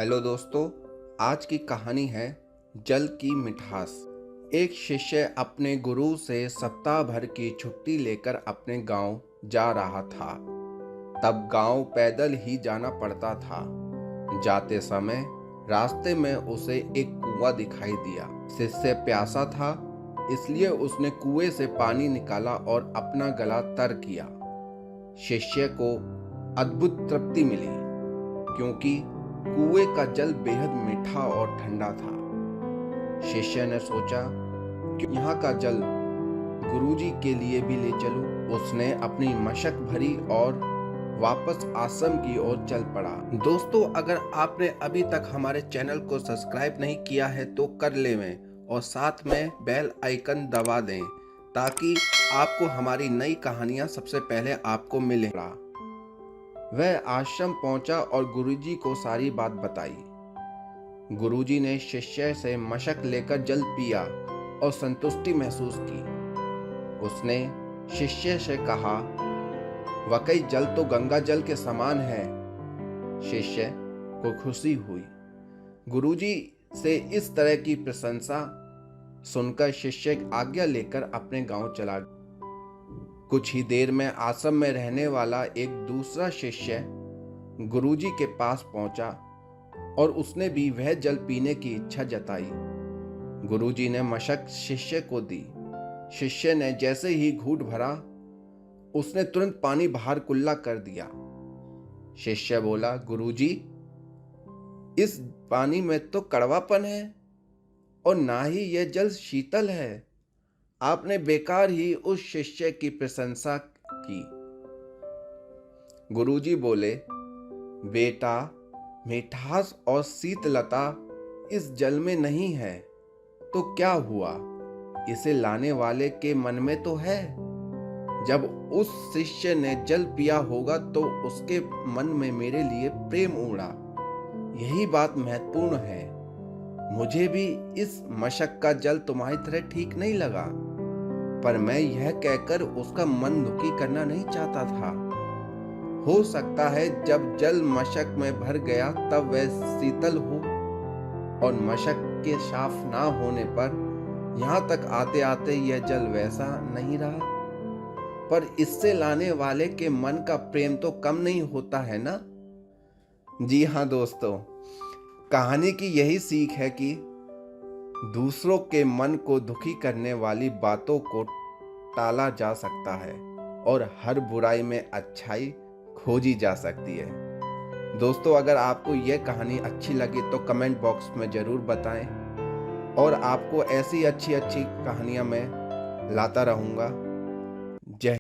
Hello दोस्तों, आज की कहानी है जल की मिठास। एक शिष्य अपने गुरु से सप्ताह भर की छुट्टी लेकर अपने गांव जा रहा था। तब गांव पैदल ही जाना पड़ता था। जाते समय रास्ते में उसे एक कुआं दिखाई दिया। शिष्य प्यासा था, इसलिए उसने कुएं से पानी निकाला और अपना गला तर किया। शिष्य को अद्भुत तृप्ति मिली, क्योंकि कुएं का जल बेहद मीठा और ठंडा था। शिष्य ने सोचा कि यहाँ का जल गुरुजी के लिए भी ले चलूं। उसने अपनी मशक भरी और वापस आश्रम की ओर चल पड़ा। दोस्तों, अगर आपने अभी तक हमारे चैनल को सब्सक्राइब नहीं किया है तो कर लें और साथ में बेल आइकन दबा दें, ताकि आपको हमारी नई कहानियां सबसे पहले आपको मिले। वह आश्रम पहुंचा और गुरुजी को सारी बात बताई। गुरुजी ने शिष्य से मशक लेकर जल पिया और संतुष्टि महसूस की। उसने शिष्य से कहा, वाकई जल तो गंगा जल के समान है। शिष्य को खुशी हुई। गुरुजी से इस तरह की प्रशंसा सुनकर शिष्य आज्ञा लेकर अपने गांव चला गया। कुछ ही देर में आश्रम में रहने वाला एक दूसरा शिष्य गुरुजी के पास पहुंचा और उसने भी वह जल पीने की इच्छा जताई। गुरुजी ने मशक शिष्य को दी। शिष्य ने जैसे ही घूंट भरा, उसने तुरंत पानी बाहर कुल्ला कर दिया। शिष्य बोला, गुरुजी, इस पानी में तो कड़वापन है और ना ही यह जल शीतल है। आपने बेकार ही उस शिष्य की प्रशंसा की। गुरुजी बोले, बेटा, मिठास और शीतलता इस जल में नहीं है तो क्या हुआ, इसे लाने वाले के मन में तो है। जब उस शिष्य ने जल पिया होगा तो उसके मन में मेरे लिए प्रेम उमड़ा। यही बात महत्वपूर्ण है। मुझे भी इस मशक का जल तुम्हारी तरह ठीक नहीं लगा, पर मैं यह कहकर उसका मन दुखी करना नहीं चाहता था। हो सकता है जब जल मशक में भर गया तब वह शीतल हो और मशक के साफ ना होने पर यहाँ तक आते आते यह जल वैसा नहीं रहा। पर इससे लाने वाले के मन का प्रेम तो कम नहीं होता है ना। जी हाँ दोस्तों, कहानी की यही सीख है कि दूसरों के मन को दुखी करने वाली बातों को टाला जा सकता है और हर बुराई में अच्छाई खोजी जा सकती है। दोस्तों, अगर आपको यह कहानी अच्छी लगी तो कमेंट बॉक्स में ज़रूर बताएं और आपको ऐसी अच्छी अच्छी कहानियां मैं लाता रहूँगा।